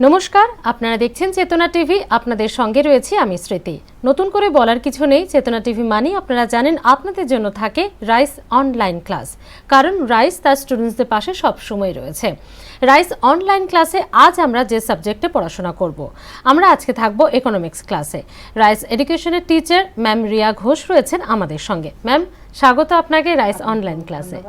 নমস্কার, আপনারা দেখছেন চেতনা টিভি। আপনাদের সঙ্গে রয়েছি আমি স্মৃতি। নতুন করে বলার কিছু নেই, চেতনা টিভি মানে আপনারা জানেন আপনাদের জন্য থাকে রাইস অনলাইন ক্লাস, কারণ রাইস তার স্টুডেন্টসদের পাশে সবসময় রয়েছে। রাইস অনলাইন ক্লাসে আজ আমরা যে সাবজেক্টে পড়াশোনা করব, আমরা আজকে থাকবো ইকোনমিক্স ক্লাসে। রাইস এডুকেশনের টিচার ম্যাম রিয়া ঘোষ রয়েছেন আমাদের সঙ্গে। ম্যাম, স্বাগত আপনাকে রাইস অনলাইন ক্লাসে।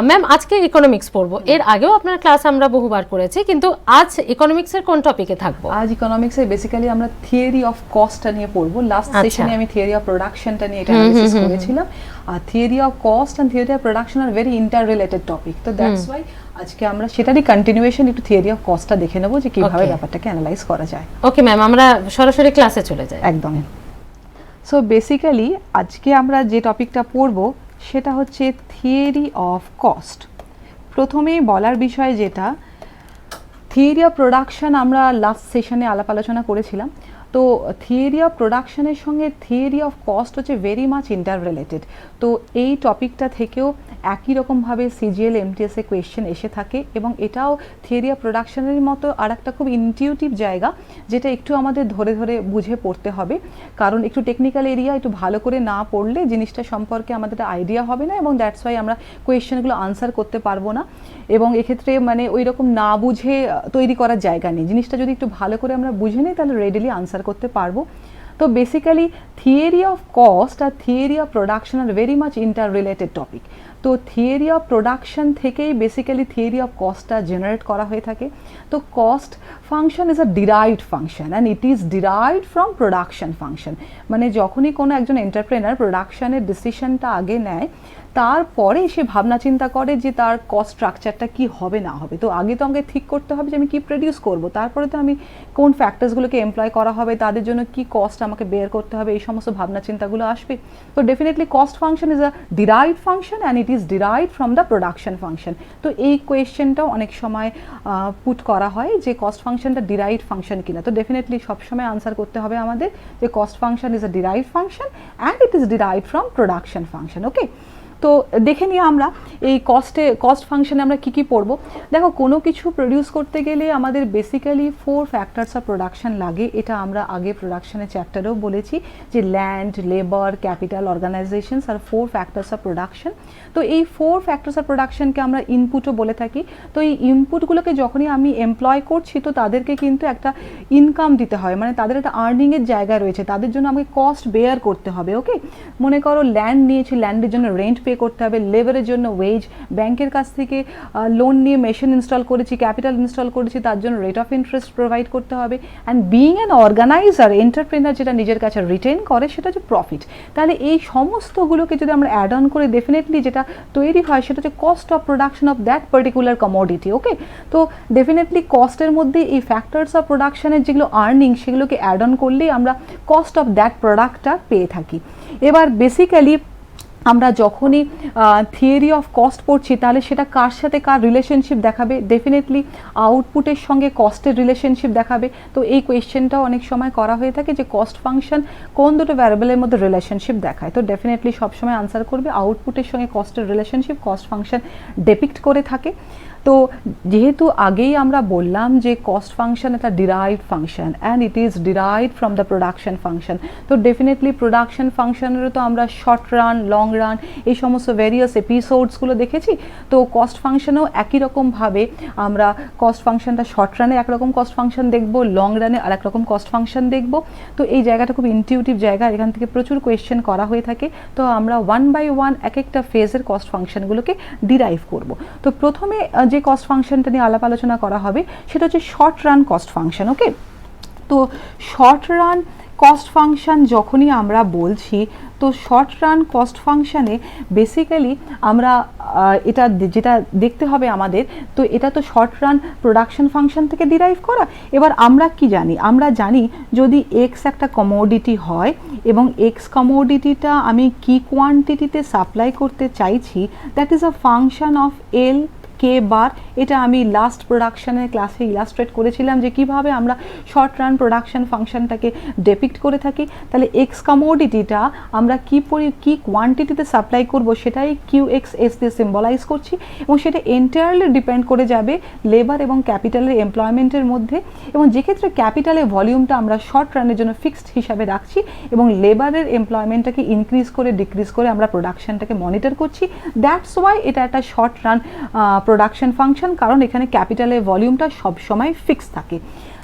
ম্যাম, আজকে ইকোনমিক্স পড়বো। এর আগেও আপনার ক্লাস আমরা বহুবার করেছি, কিন্তু আজ ইকোনমিক্সের কোন টপিকে থাকবো? আজ ইকোনমিক্সে বেসিক্যালি আমরা থিওরি অফ কস্টটা নিয়ে পড়বো। লাস্ট সেশনে আমি থিওরি অফ প্রোডাকশনটা নিয়ে এটা অ্যানালাইসিস করেছিলাম। আর theory of cost and theory of production আর ভেরি ইন্টার রিলেটেড টপিক, তো দ্যাটস ওয়াই আজকে আমরা সেটারই কন্টিনিউয়েশন একটু থিওরি অফ কস্টটা দেখে নেব যে কিভাবে ব্যাপারটাকে অ্যানালাইজ করা যায়। ওকে ম্যাম, আমরা সরাসরি ক্লাসে চলে যাই। একদমই। সো বেসিক্যালি আজকে আমরা যে টপিকটা পড়বো সেটা হচ্ছে থিওরি অফ কস্ট। প্রথমেই বলার বিষয় যেটা, থিওরি অফ প্রোডাকশন আমরা লাস্ট সেশনে আলাপ আলোচনা করেছিলাম। তো থিওরি অফ প্রোডাকশনের সঙ্গে থিওরি অফ কস্ট হচ্ছে ভেরি মাচ ইন্টার রিলেটেড। তো এই টপিকটা থেকেও একই রকমভাবে সিজিএল এমটিএসে কোয়েশ্চেন এসে থাকে, এবং এটাও থিওরি অফ প্রোডাকশনের মতো আর একটা খুব ইনটিউটিভ জায়গা, যেটা একটু আমাদের ধরে ধরে বুঝে পড়তে হবে, কারণ একটু টেকনিক্যাল এরিয়া একটু ভালো করে না পড়লে জিনিসটা সম্পর্কে আমাদের আইডিয়া হবে না, এবং দ্যাটস ওয়াই আমরা কোয়েশ্চেনগুলো আনসার করতে পারবো না। এবং এক্ষেত্রে মানে ওই রকম না বুঝে তৈরি করার জায়গা নেই। জিনিসটা যদি একটু ভালো করে আমরা বুঝে নিই তাহলে রেডিলি আনসার করতে পারবো। তো বেসিক্যালি থিওরি অফ কস্ট আর থিওরি অফ প্রোডাকশন আর very much interrelated topic. তো থিওরি অফ প্রোডাকশন থেকেই বেসিক্যালি থিওরি অফ কস্টটা জেনারেট করা হয়ে থাকে। তো cost function is a derived function and it is derived from production function. মানে যখনই কোনো একজন এন্টারপ্রেনার প্রোডাকশনের ডিসিশনটা আগে নেয়, তারপরে সে ভাবনা চিন্তা করে যে তার কস্ট স্ট্রাকচারটা কি হবে না হবে। তো আগে ঠিক করতে হবে যে আমি কি প্রডিউস করব, তারপরে তো আমি কোন ফ্যাক্টরসগুলোকে এমপ্লয় করা হবে, তাদের জন্য কি কস্ট আমাকে বেয়ার করতে হবে, এই সমস্ত ভাবনা চিন্তাগুলো আসবে। তো definitely cost function is a derived function and it is derived from the production function. তো এই কোয়েশ্চেনটাও অনেক সময় পুট করা হয় যে কস্ট ফাংশনটা ডিরাইভড ফাংশন কিনা। তো ডেফিনেটলি সবসময় আনসার করতে হবে আমাদের যে cost function is a derived function and it is derived from production function. Okay, তো দেখে নিই আমরা এই কস্ট ফাংশনে আমরা কি কি পড়বো। দেখো, কোনো কিছু প্রডিউস করতে গেলে আমাদের বেসিক্যালি 4 ফ্যাক্টরস অফ প্রোডাকশন লাগে। এটা আমরা আগে প্রোডাকশনের চ্যাপ্টারেও বলেছি যে ল্যান্ড, লেবার, ক্যাপিটাল, অর্গানাইজেশনস আর 4 ফ্যাক্টরস অফ প্রোডাকশন। তো এই 4 ফ্যাক্টরস অফ প্রোডাকশনকে আমরা ইনপুটও বলে থাকি। তো এই ইনপুটগুলোকে যখনই আমি এমপ্লয় করছি, তো তাদেরকে কিন্তু একটা ইনকাম দিতে হয়, মানে তাদের একটা আর্নিংয়ের জায়গা রয়েছে, তাদের জন্য আমাকে কস্ট বেয়ার করতে হবে। ওকে, মনে করো ল্যান্ড নিয়েছি, ল্যান্ডের জন্য রেন্ট পে করতে হবে, লেবারের জন্য ওয়েজ, ব্যাংকের কাছ থেকে লোন নিয়ে মেশিন ইনস্টল করেছি, ক্যাপিটাল ইনস্টল করেছি, তার জন্য রেট অফ ইন্টারেস্ট প্রোভাইড করতে হবে। And being an organiser, entrepreneur যেটা নিজের কাছে রিটেন করে সেটা হচ্ছে প্রফিট। তাহলে এই সমস্তগুলোকে যদি আমরা অ্যাড অন করে ডেফিনেটলি যেটা তৈরি হয় সেটা হচ্ছে cost of production of that particular commodity. Okay, তো ডেফিনেটলি কস্টের মধ্যে এই ফ্যাক্টরস অফ প্রোডাকশনের যেগুলো আর্নিং, সেগুলোকে অ্যাড অন করলেই আমরা কস্ট অফ দ্যাট প্রোডাক্টটা পেয়ে থাকি। এবার বেসিক্যালি আমরা যখনই থিওরি অফ কস্ট পড়ছি, তাহলে সেটা কার সাথে কার রিলেশনশিপ দেখাবে? ডেফিনেটলি আউটপুটের সঙ্গে কস্টের রিলেশনশিপ দেখাবে। তো এই কোয়েশ্চেনটাও অনেক সময় করা হয়ে থাকে যে কস্ট ফাংশন কোন দুটো ভ্যারিয়েবলের মধ্যে রিলেশনশিপ দেখায়। তো ডেফিনেটলি সবসময় আনসার করবে আউটপুটের সঙ্গে কস্টের রিলেশনশিপ কস্ট ফাংশন ডেপিক্ট করে থাকে। তো যেহেতু আগেই আমরা বললাম যে কস্ট ফাংশন একটা derived function and it is derived from the production function. তো ডেফিনেটলি প্রোডাকশন ফাংশনেরও তো আমরা শর্ট রান, লং রান, এই সমস্ত ভেরিয়াস এপিসোডসগুলো দেখেছি। তো কস্ট ফাংশনেও একই রকমভাবে আমরা কস্ট ফাংশনটা শর্ট রানে একরকম কস্ট ফাংশন দেখব, লং রানে আর একরকম কস্ট ফাংশন দেখব। তো এই জায়গাটা খুব ইনটিউটিভ জায়গা, এখান থেকে প্রচুর কোয়েশ্চেন করা হয়ে থাকে। তো আমরা 1 বাই 1 এক একটা ফেজের কস্ট ফাংশনগুলোকে ডিরাইভ করব। তো প্রথমে যে কস্ট ফাংশনটা নিয়ে আলাপ আলোচনা করা হবে সেটা হচ্ছে short run cost function. Okay, তো শর্ট রান কস্ট ফাংশন যখনই আমরা বলছি, তো শর্ট রান কস্ট ফাংশনে বেসিক্যালি আমরা এটা যেটা দেখতে হবে আমাদের, তো এটা তো শর্ট রান প্রোডাকশন ফাংশন থেকে ডিরাইভ করা। এবার আমরা কি জানি? আমরা জানি যদি এক্স একটা কমোডিটি হয় এবং এক্স কমোডিটিটা আমি কি কোয়ান্টিটিতে সাপ্লাই করতে চাইছি, that is a function of L K bar, এটা আমি লাস্ট প্রোডাকশনের ক্লাসে ইলাস্ট্রেট করেছিলাম যে কিভাবে আমরা শর্ট রান প্রোডাকশন ফাংশনটাকে ডেপিক্ট করে থাকি। তাহলে এক্স কমোডিটিটা আমরা কি কোয়ান্টিটিতে সাপ্লাই করব সেটাই কিউ এক্স এস দিয়ে সিম্বলাইজ করছি, এবং সেটা এন্টায়ারলি ডিপেন্ড করে যাবে লেবার এবং ক্যাপিটালের এমপ্লয়মেন্টের মধ্যে, এবং যেক্ষেত্রে ক্যাপিটালের ভলিউমটা আমরা শর্ট রানের জন্য ফিক্সড হিসাবে রাখছি এবং লেবারের এমপ্লয়মেন্টটাকে ইনক্রিজ করে ডিক্রিজ করে আমরা প্রোডাকশনটাকে মনিটর করছি। দ্যাটস ওয়াই এটা একটা শর্ট রান প্রোডাকশন ফাংশন, কারণ এখানে ক্যাপিটালের ভলিউমটা সবসময় ফিক্স থাকে।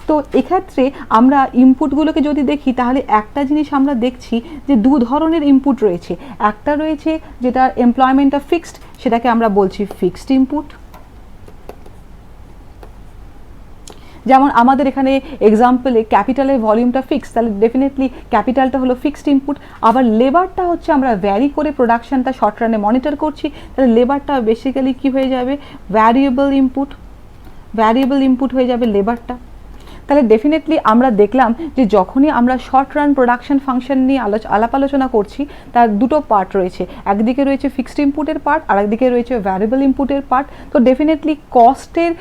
তো এক্ষেত্রে আমরা ইনপুটগুলোকে যদি দেখি তাহলে একটা জিনিস আমরা দেখছি যে দু ধরনের ইনপুট রয়েছে। একটা রয়েছে যেটা এমপ্লয়মেন্টটা ফিক্সড, সেটাকে আমরা বলছি ফিক্সড ইনপুট। যেমন আমাদের এখানে এক্সাম্পলে ক্যাপিটালের ভলিউমটা ফিক্স, তাহলে ডেফিনেটলি ক্যাপিটালটা হলো ফিক্সড ইনপুট। আবার লেবারটা হচ্ছে আমরা ভ্যারি করে প্রোডাকশনটা শর্ট রানে মনিটর করছি, তাহলে লেবারটা বেসিক্যালি কি হয়ে যাবে, ভ্যারিয়েবল ইনপুট হয়ে যাবে লেবারটা। তাহলে ডেফিনেটলি আমরা দেখলাম যে যখনই আমরা শর্ট রান প্রোডাকশন ফাংশন নিয়ে আলাপ আলোচনা করছি তার দুটো পার্ট রয়েছে, একদিকে রয়েছে ফিক্সড ইনপুটের পার্ট আর একদিকে রয়েছে ভ্যারিয়েবল ইনপুটের পার্ট। তো ডেফিনেটলি কস্টের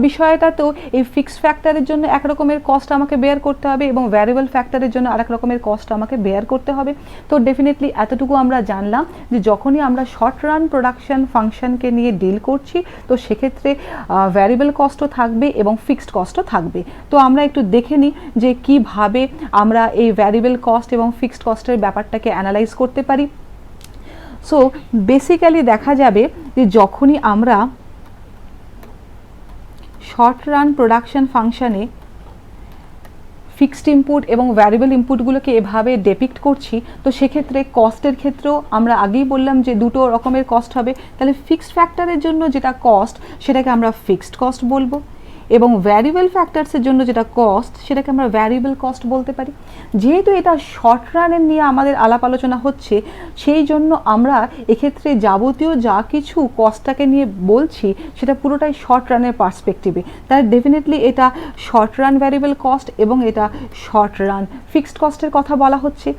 বিষয়টাতেও এই ফিক্সড ফ্যাক্টরের জন্য এক রকমের কস্ট আমাকে বেয়ার করতে হবে এবং ভ্যারিয়েবল ফ্যাক্টরের জন্য আরেক রকমের কস্ট আমাকে বেয়ার করতে হবে। তো ডেফিনেটলি এতটুকু আমরা জানলাম যে যখনই আমরা শর্ট রান প্রোডাকশন ফাংশনকে নিয়ে ডিল করছি তো সেক্ষেত্রে ভ্যারিয়েবল কস্টও থাকবে এবং ফিক্সড কস্টও থাকবে। তো আমরা একটু দেখে নিই যে কিভাবে আমরা এই ভ্যারিয়েবল কস্ট এবং ফিক্সড কস্টের ব্যাপারটাকে অ্যানালাইজ করতে পারি। সো বেসিক্যালি দেখা যাবে যে যখনই আমরা শর্ট রান প্রোডাকশন ফাংশনে ফিক্সড ইনপুট এবং ভ্যারিয়েবল ইনপুটগুলোকে এভাবে ডেপিক্ট করছি, তো সেক্ষেত্রে কস্টের ক্ষেত্রেও আমরা আগেই বললাম যে দুটো রকমের কস্ট হবে। তাহলে ফিক্সড ফ্যাক্টরের জন্য যেটা কস্ট সেটাকে আমরা ফিক্সড কস্ট বলবো, এবং ভ্যারিয়েবল ফ্যাক্টরসের জন্য যেটা কস্ট সেটাকে আমরা ভ্যারিয়েবল কস্ট বলতে পারি। যেহেতু এটা শর্ট রানের নিয়ে আমাদের আলাপ আলোচনা হচ্ছে, সেই জন্য আমরা এক্ষেত্রে যাবতীয় যা কিছু কস্টটাকে নিয়ে বলছি সেটা পুরোটাই শর্ট রানের পার্সপেক্টিভে। তাই ডেফিনেটলি এটা শর্ট রান ভ্যারিয়েবল কস্ট এবং এটা শর্ট রান ফিক্সড কস্টের কথা বলা হচ্ছে।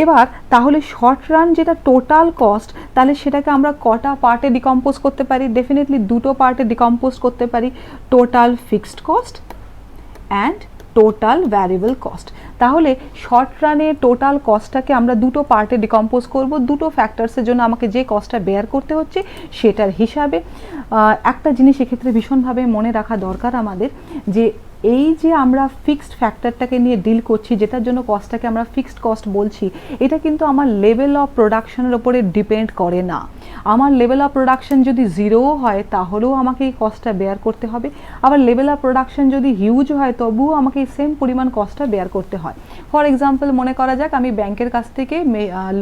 এবার তাহলে শর্ট রান যেটা টোটাল কস্ট, তাহলে সেটাকে আমরা কটা পার্টে ডিকম্পোজ করতে পারি? ডেফিনেটলি দুটো পার্টে ডিকম্পোজ করতে পারি, total fixed cost and total variable cost. তাহলে শর্ট রানে টোটাল কস্টটাকে আমরা দুটো পার্টে ডিকম্পোজ করব, দুটো ফ্যাক্টরসের জন্য আমাকে যে কস্টটা বেয়ার করতে হচ্ছে সেটার হিসাবে। একটা জিনিস এক্ষেত্রে ভীষণভাবে মনে রাখা দরকার আমাদের, যে এই যে আমরা ফিক্সড ফ্যাক্টরটাকে নিয়ে ডিল করছি, যেটার জন্য কস্টটাকে আমরা ফিক্সড কস্ট বলছি, এটা কিন্তু আমার লেভেল অফ প্রোডাকশনের ওপরে ডিপেন্ড করে না। আমার লেভেল অফ প্রোডাকশন যদি জিরোও হয় তাহলেও আমাকে এই কস্টটা বেয়ার করতে হবে, আবার লেভেল অফ প্রোডাকশন যদি হিউজ হয় তবুও আমাকে এই সেম পরিমাণ কস্টটা বেয়ার করতে হয়। ফর এক্সাম্পল মনে করা যাক আমি ব্যাংকের কাছ থেকে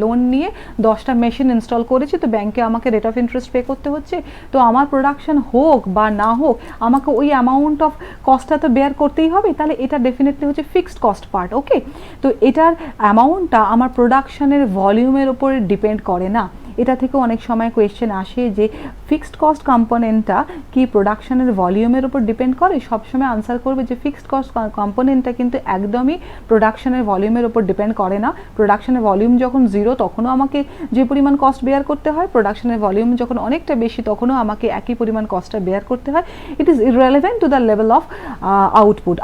লোন নিয়ে 10টা মেশিন ইনস্টল করেছি, তো ব্যাংকে আমাকে রেট অফ ইন্টারেস্ট পে করতে হচ্ছে। তো আমার প্রোডাকশন হোক বা না হোক আমাকে ওই অ্যামাউন্ট অফ কস্টটা তো বেয়ার করতেই হবে, তাহলে এটা ডেফিনেটলি হচ্ছে ফিক্সড কস্ট পার্ট। ওকে, তো এটার অ্যামাউন্টটা আমার প্রোডাকশনের ভলিউমের উপরে ডিপেন্ড করে না। এটা থেকেও অনেক সময় কোয়েশ্চেন আসে যে ফিক্সড কস্ট কম্পোনেন্টটা কি প্রোডাকশনের ভলিউমের উপর ডিপেন্ড করে? সবসময় আনসার করবে যে ফিক্সড কস্ট কম্পোনেন্টটা কিন্তু একদমই প্রোডাকশনের ভলিউমের উপর ডিপেন্ড করে না। প্রোডাকশনের ভলিউম যখন জিরো তখনও আমাকে যে পরিমাণ কস্ট বেয়ার করতে হয়, প্রোডাকশনের ভলিউম যখন অনেকটা বেশি তখনও আমাকে একই পরিমাণ কস্টটা বেয়ার করতে হয়। It is irrelevant to the level of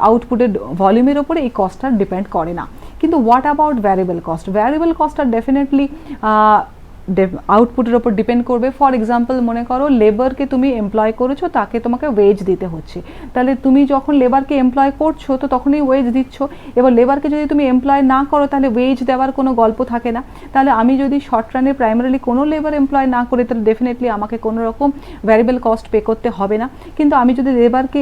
আউটপুটের ভলিউমের উপরে এই কস্টটা ডিপেন্ড করে না। কিন্তু what about variable cost? Variable কস্টটা ডেফিনেটলি আউটপুটের ওপর ডিপেন্ড করবে। ফর এক্সাম্পল মনে করো লেবারকে তুমি এমপ্লয় করেছো, তাকে তোমাকে ওয়েজ দিতে হচ্ছে। তাহলে তুমি যখন লেবারকে এমপ্লয় করছো তো তখনই ওয়েজ দিচ্ছ। এবার লেবারকে যদি তুমি এমপ্লয় না করো তাহলে ওয়েজ দেওয়ার কোনো গল্প থাকে না। তাহলে আমি যদি শর্ট রানে প্রাইমারিলি কোনো লেবার এমপ্লয় না করি তাহলে ডেফিনেটলি আমাকে কোনো রকম ভ্যারিয়েবল কস্ট পে করতে হবে না। কিন্তু আমি যদি লেবারকে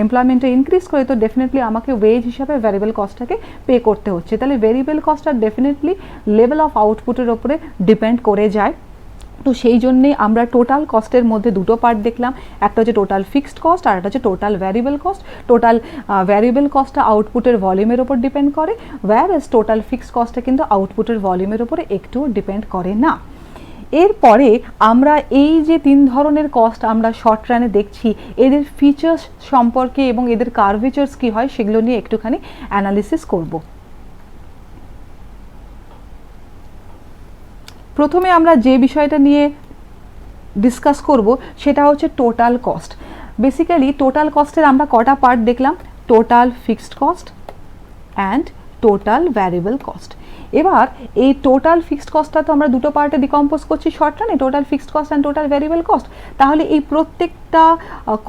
এমপ্লয়মেন্টে ইনক্রিজ করি তো ডেফিনেটলি আমাকে ওয়েজ হিসাবে ভ্যারিয়েবল কস্টটাকে পে করতে হচ্ছে। তাহলে ভ্যারিয়েবল কস্টটা ডেফিনেটলি লেভেল অফ আউটপুটের ওপরে ডিপেন্ড করে যায়। তো সেই জন্যে আমরা টোটাল কস্টের মধ্যে দুটো পার্ট দেখলাম, একটা হচ্ছে টোটাল ফিক্সড কস্ট আর একটা হচ্ছে total variable cost. Total variable কস্টটা আউটপুটের ভলিউমের ওপর ডিপেন্ড করে, ওয়্যারএজ টোটাল ফিক্সড কস্টটা কিন্তু আউটপুটের ভলিউমের ওপরে একটুও ডিপেন্ড করে না। এরপরে আমরা এই যে তিন ধরনের কস্ট আমরা শর্ট রানে দেখছি, এদের ফিচার্স সম্পর্কে এবং এদের কার্ভেচার্স কী হয় সেগুলো নিয়ে একটুখানি অ্যানালিসিস করব। প্রথমে আমরা যে বিষয়টা নিয়ে ডিসকাস করব সেটা হচ্ছে টোটাল কস্ট। বেসিক্যালি টোটাল কস্টের আমরা কটা পার্ট দেখলাম, total fixed cost and total variable cost. এবার এই টোটাল ফিক্সড কস্টটা তো আমরা দুটো পার্টে ডিকম্পোজ করছি শর্ট রানে, total fixed cost and total variable cost. তাহলে এই প্রত্যেকটা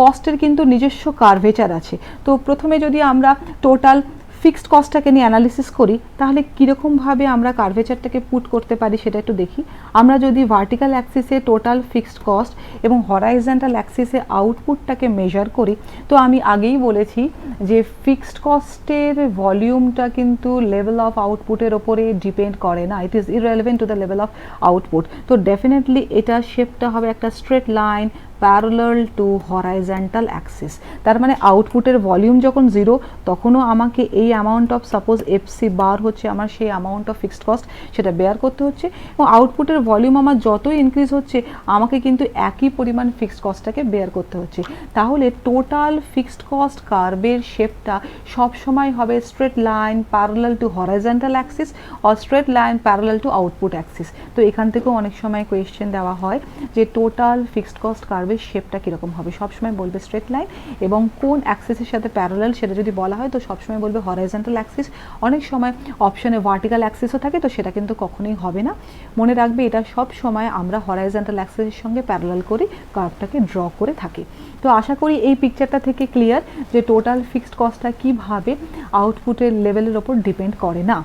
কস্টের কিন্তু নিজস্ব কার্ভেচার আছে। তো প্রথমে যদি আমরা টোটাল ফিক্সড কস্টটাকে নিয়ে অ্যানালিসিস করি তাহলে কীরকমভাবে আমরা কার্ভেচারটাকে পুট করতে পারি সেটা একটু দেখি। আমরা যদি ভার্টিক্যাল অ্যাক্সিসে টোটাল ফিক্সড কস্ট এবং হরাইজন্টাল অ্যাক্সিসে আউটপুটটাকে মেজার করি, তো আমি আগেই বলেছি যে ফিক্সড কস্টের ভলিউমটা কিন্তু লেভেল অফ আউটপুটের ওপরে ডিপেন্ড করে না, ইট is irrelevant to the level of output. তো ডেফিনেটলি এটা শেপটা হবে একটা straight line parallel to horizontal Axis. তার মানে আউটপুটের ভলিউম যখন জিরো তখনও আমাকে এই অ্যামাউন্ট অফ সাপোজ এফসি বার হচ্ছে আমার সেই অ্যামাউন্ট অফ ফিক্সড কস্ট সেটা বেয়ার করতে হচ্ছে, এবং আউটপুটের ভলিউম আমার যতই ইনক্রিজ হচ্ছে আমাকে কিন্তু একই পরিমাণ ফিক্সড কস্টটাকে বেয়ার করতে হচ্ছে। তাহলে টোটাল ফিক্সড কস্ট কার্ভের শেপটা সবসময় হবে straight line parallel to horizontal Axis or straight line parallel to output Axis. তো এখান থেকেও অনেক সময় কোয়েশ্চেন দেওয়া হয় যে টোটাল ফিক্সড কস্ট কার্ভের শেপটা কীরকম হবে, সবসময় বলবে স্ট্রেট লাইন, এবং কোন অ্যাক্সিসের সাথে প্যারালাল সেটা যদি বলা হয় তো সবসময় বলবে হরাইজন্টাল অ্যাক্সিস। অনেক সময় অপশনে ভার্টিক্যাল অ্যাক্সিসও থাকে, তো সেটা কিন্তু কখনোই হবে না। মনে রাখবে এটা সব সময় আমরা হরাইজন্টাল অ্যাক্সিসের সঙ্গে প্যারালাল করে কার্ভটাকে ড্র করে থাকি। তো আশা করি এই পিকচারটা থেকে ক্লিয়ার যে টোটাল ফিক্সড কস্টটা কীভাবে আউটপুটের লেভেলের ওপর ডিপেন্ড করে না।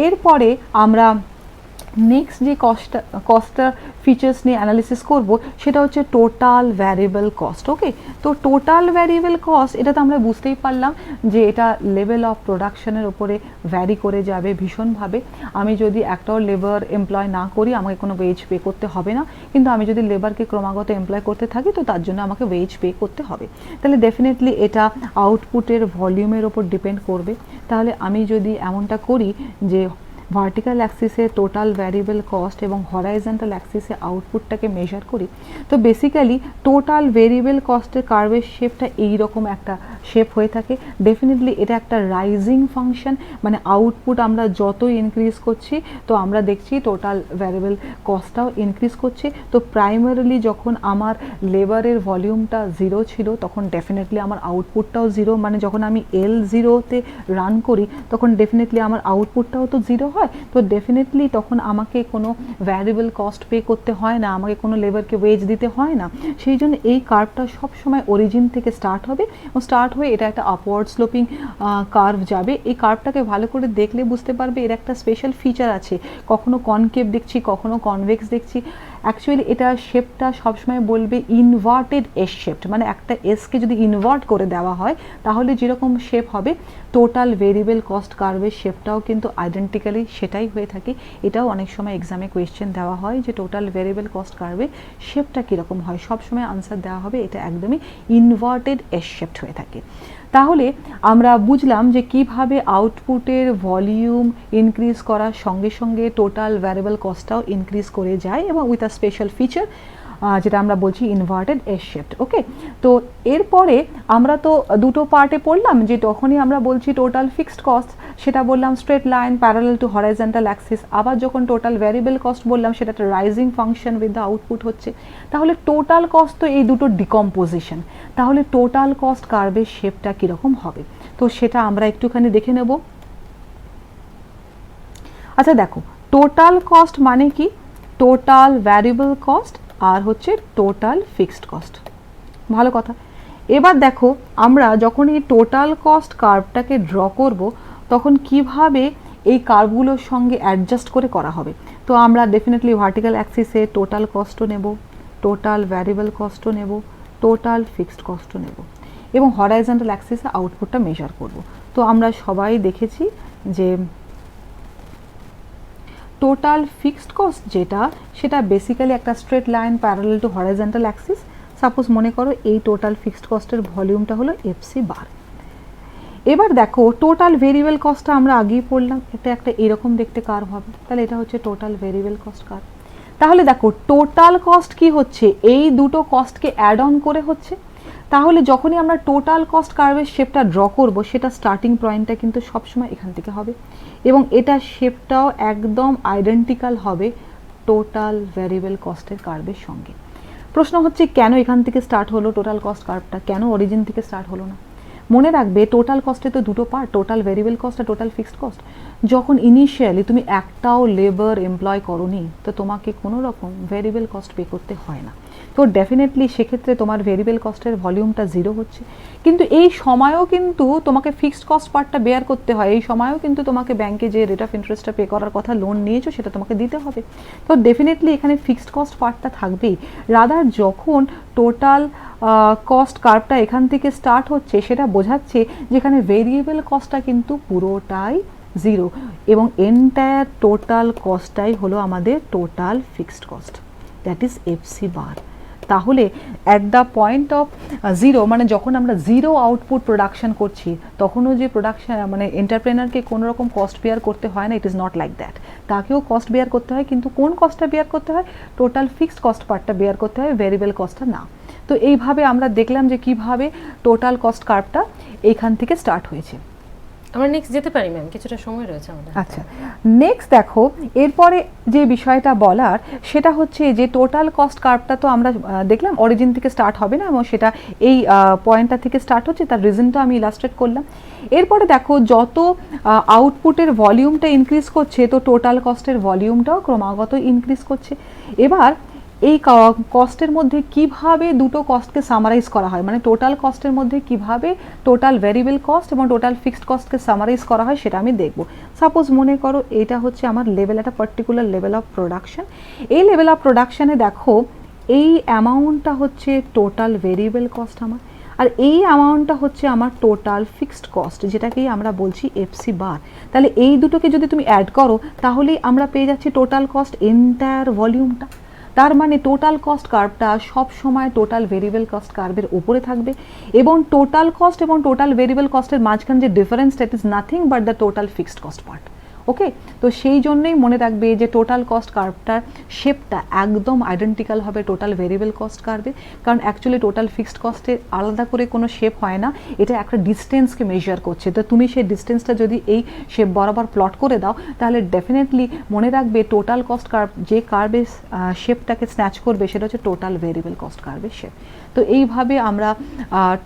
এরপরে আমরা নেক্সট যে কস্টটার ফিচার্স নিয়ে অ্যানালিসিস করব সেটা হচ্ছে টোটাল ভ্যারিয়েবল কস্ট। ওকে, তো টোটাল ভ্যারিয়েবল কস্ট এটা তো আমরা বুঝতেই পারলাম যে এটা লেভেল অফ প্রোডাকশনের ওপরে ভ্যারি করে যাবে ভীষণভাবে। আমি যদি একটাও লেবার এমপ্লয় না করি আমাকে কোনো ওয়েজ পে করতে হবে না, কিন্তু আমি যদি লেবারকে ক্রমাগত এমপ্লয় করতে থাকি তো তার জন্য আমাকে ওয়েজ পে করতে হবে। তাহলে ডেফিনেটলি এটা আউটপুটের ভলিউমের ওপর ডিপেন্ড করবে। তাহলে আমি যদি এমনটা করি যে ভার্টিক্যাল অ্যাক্সিসে টোটাল ভ্যারিয়েবল কস্ট এবং হরাইজন্টাল অ্যাক্সিসে আউটপুটটাকে মেজার করি, তো বেসিক্যালি টোটাল ভেরিয়েবল কস্টের কার্ভের শেপটা এইরকম একটা শেপ হয়ে থাকে। ডেফিনেটলি এটা একটা রাইজিং ফাংশন, মানে আউটপুট আমরা যতই ইনক্রিজ করছি তো আমরা দেখছি টোটাল ভ্যারিয়েবল কস্টটাও ইনক্রিজ করছে। তো প্রাইমারিলি যখন আমার লেবারের ভলিউমটা জিরো ছিল তখন ডেফিনেটলি আমার আউটপুটটাও জিরো, মানে যখন আমি L0-তে রান করি তখন ডেফিনেটলি আমার আউটপুটটাও তো জিরো হয়। তো ডেফিনেটলি তখন আমাকে কোনো ভ্যারিয়েবল কস্ট পে করতে হয় না, আমাকে কোনো লেবারকে ওয়েজ দিতে হয় না। সেই জন্য এই কার্ভটা সবসময় অরিজিন থেকে স্টার্ট হবে এবং স্টার্ট হয়ে এটা একটা আপওয়ার্ড স্লোপিং কার্ভ যাবে। এই কার্ভটাকে ভালো করে দেখলে বুঝতে পারবে এর একটা স্পেশাল ফিচার আছে, কখনো কনকেভ দেখছি কখনো কনভেক্স দেখছি। অ্যাকচুয়ালি এটা শেপটা সবসময় বলবে ইনভার্টেড এস শেপড, মানে একটা এসকে যদি ইনভার্ট করে দেওয়া হয় তাহলে যেরকম শেপ হবে টোটাল ভেরিয়েবল কস্ট কার্ভের শেপটাও কিন্তু আইডেন্টিক্যালি সেটাই হয়ে থাকে। এটাও অনেক সময় এক্সামে কোয়েশ্চেন দেওয়া হয় যে টোটাল ভেরিয়েবল কস্ট কার্ভে শেপটা কীরকম হয়, সবসময় আনসার দেওয়া হবে এটা একদমই ইনভার্টেড এস শেপড হয়ে থাকে। তাহলে আমরা বুঝলাম যে কিভাবে আউটপুটের ভলিউম ইনক্রিজ করার সঙ্গে সঙ্গে টোটাল ভ্যারিয়েবল কস্টটাও ইনক্রিজ করে যায় এবং উইথ আ স্পেশাল ফিচার যেটা আমরা বলছি ইনভার্টেড এস শেপড। ওকে, তো এরপরে আমরা তো দুটো পার্টে পড়লাম যে তখনই আমরা বলছি টোটাল ফিক্সড কস্ট, সেটা বললাম straight line parallel to horizontal Axis. আবার যখন টোটাল ভ্যারিয়েবল কস্ট বললাম সেটা একটা rising function with the output হচ্ছে। তাহলে টোটাল কস্ট তো এই দুটো ডিকম্পোজিশন, তাহলে টোটাল কস্ট কার্ভের শেপটা কীরকম হবে তো সেটা আমরা একটুখানি দেখে নেব। আচ্ছা দেখো, টোটাল কস্ট মানে কি, টোটাল ভ্যারিয়েবল কস্ট আর হচ্ছে টোটাল ফিক্সড কস্ট। ভালো কথা। এবার দেখো আমরা যখন এই টোটাল কস্ট কার্ভটাকে ড্র করব তখন কিভাবে এই কার্ভগুলোর সঙ্গে অ্যাডজাস্ট করে করা হবে। তো আমরা ডেফিনেটলি ভার্টিক্যাল অ্যাক্সিসে টোটাল কস্টও নেব, টোটাল ভ্যারিয়েবল কস্টও নেব, টোটাল ফিক্সড কস্টও নেব এবং হরাইজন্টাল অ্যাক্সিসে আউটপুটটা মেজার করব। তো আমরা সবাই দেখেছি যে টোটাল ফিক্সড কস্ট যেটা সেটা বেসিক্যালি একটা straight line parallel to horizontal Axis. Suppose মনে করো এই টোটাল ফিক্সড কস্টের ভলিউমটা হলো এফসি বার। এবার দেখো টোটাল ভেরিয়েবল কস্টটা আমরা আগেই পড়লাম, এটা একটা এরকম দেখতে কার্ভ হবে, তাহলে এটা হচ্ছে টোটাল ভেরিয়েবল কস্ট কার্ভ। তাহলে দেখো টোটাল কস্ট কি হচ্ছে, এই দুটো কস্টকে অ্যাড অন করে হচ্ছে। তাহলে যখনই আমরা টোটাল কস্ট কার্ভের শেপটা ড্র করব সেটা স্টার্টিং পয়েন্টটা কিন্তু সবসময় এখান থেকে হবে এবং এটা শেপটাও একদম আইডেন্টিক্যাল হবে টোটাল ভ্যারিয়েবল কস্টের কার্ভের সঙ্গে। প্রশ্ন হচ্ছে কেন এখান থেকে স্টার্ট হলো টোটাল কস্ট কার্ভটা, কেন অরিজিন থেকে স্টার্ট হলো না? মনে রাখবে টোটাল কস্টে তো দুটো পার্ট, টোটাল ভেরিয়েবল কস্ট আর টোটাল ফিক্সড কস্ট। যখন ইনিশিয়ালি তুমি একটাও লেবার এমপ্লয় করোনি তো তোমাকে কোনো রকম ভেরিয়েবল কস্ট পে করতে হয় না। তো ডেফিনেটলি সেক্ষেত্রে তোমার ভেরিয়েবল কস্টের ভলিউমটা জিরো হচ্ছে, কিন্তু এই সময়ও কিন্তু তোমাকে ফিক্সড কস্ট পার্টটা বেয়ার করতে হয়। এই সময়ও কিন্তু তোমাকে ব্যাংকে যে রেট অফ ইন্টারেস্টটা পে করার কথা, লোন নিয়েছো, সেটা তোমাকে দিতে হবে। তো ডেফিনেটলি এখানে ফিক্সড কস্ট পার্টটা থাকবেই। রাদার যখন টোটাল কস্ট কার্ভটা এখান থেকে স্টার্ট হচ্ছে সেটা বোঝাচ্ছে যেখানে ভেরিয়েবল কস্টটা কিন্তু পুরোটাই জিরো এবং এন্টায়ার টোটাল কস্টটাই হলো আমাদের total fixed cost, that is FC bar. তাহলে at the point of zero, মানে যখন আমরা জিরো আউটপুট প্রোডাকশন করছি তখনও যে প্রোডাকশন মানে এন্টারপ্রেনারকে কোনো রকম কস্ট বেয়ার করতে হয় না, it is not like that. তাকেও কস্ট বেয়ার করতে হয়, কিন্তু কোন কস্টটা বেয়ার করতে হয়? টোটাল ফিক্সড কস্ট পার্টটা বেয়ার করতে হয়, ভেরিয়েবল কস্টটা না। তো এইভাবে আমরা দেখলাম যে কিভাবে টোটাল কস্ট কার্ভটা এইখান থেকে স্টার্ট হয়েছে। আমরা নেক্সট যেতে পারি ম্যাম, কিছুটা সময় রয়েছে আমাদের। আচ্ছা, নেক্সট দেখো এরপরে যে বিষয়টা বলার সেটা হচ্ছে যে টোটাল কস্ট কার্ভটা তো আমরা দেখলাম অরিজিন থেকে স্টার্ট হবে না এবং সেটা এই পয়েন্টটা থেকে স্টার্ট হচ্ছে, তার রিজনটা আমি ইলাস্ট্রেট করলাম। এরপরে দেখো যত আউটপুটের ভলিউমটা ইনক্রিজ করছে তো টোটাল কস্টের ভলিউমটাও ক্রমাগত ইনক্রিজ করছে। এবার এই কস্টের মধ্যে কিভাবে দুটো কস্টকে সামারাইজ করা হয়, মানে টোটাল কস্টের মধ্যে কিভাবে টোটাল ভেরিয়েবল কস্ট এবং টোটাল ফিক্সড কস্টকে সামারাইজ করা হয় সেটা আমি দেখব। সাপোজ মনে করো এটা হচ্ছে আমার লেভেল, একটা পার্টিকুলার লেভেল অফ প্রোডাকশন। এই লেভেল অফ প্রোডাকশানে দেখো এই অ্যামাউন্টটা হচ্ছে টোটাল ভেরিয়েবল কস্ট আমার, আর এই অ্যামাউন্টটা হচ্ছে আমার টোটাল ফিক্সড কস্ট, যেটাকেই আমরা বলছি এফসি বার। তাহলে এই দুটোকে যদি তুমি অ্যাড করো তাহলেই আমরা পেয়ে যাচ্ছি টোটাল কস্ট এন্টায়ার ভলিউমটা। তার মানে টোটাল কস্ট কার্ভটা সব সময় টোটাল ভেরিয়েবল কস্ট কার্ভের উপরে থাকবে এবং টোটাল কস্ট এবং টোটাল ভেরিয়েবল কস্টের মাঝখানে যে difference, that is nothing but the total fixed cost part. Okay, তো সেই জন্যই মনে রাখবে যে টোটাল কস্ট কার্ভটার শেপটা একদম আইডেন্টিক্যাল হবে টোটাল ভেরিয়েবল কস্ট কার্ভে, কারণ অ্যাকচুয়ালি টোটাল ফিক্সড কস্টের আলাদা করে কোনো শেপ হয় না, এটা একটা ডিস্টেন্সকে মেজার করছে। তো তুমি সেই ডিস্টেন্সটা যদি এই শেপ বরাবর প্লট করে দাও তাহলে ডেফিনেটলি মনে রাখবে টোটাল কস্ট কার্ভ যে কার্ভের শেপটাকে স্ন্যাচ করবে সেটা হচ্ছে টোটাল ভেরিয়েবল কস্ট কার্ভের শেপ। তো এইভাবে আমরা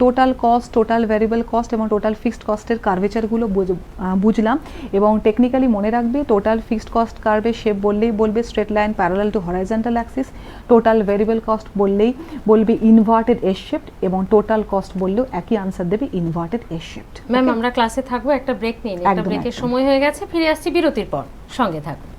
total cost, total variable cost এবং টোটাল ফিক্সড কস্টের কার্ভেচারগুলো বুঝলাম। এবং টেকনিক্যালি মনে রাখবে টোটাল ফিক্সড কস্ট কার্ভের শেপ বললেই বলবে straight line parallel to horizontal Axis, total variable cost বললেই বলবে ইনভার্টেড এস শেপড, এবং টোটাল কস্ট বললেও একই আনসার দেবে ইনভার্টেড এস শেপড। ম্যাম আমরা ক্লাসে থাকবো, একটা ব্রেক নিয়ে নিই, একটা ব্রেকের সময় হয়ে গেছে, ফিরে আসছি বিরতির পর, সঙ্গে থাকবো।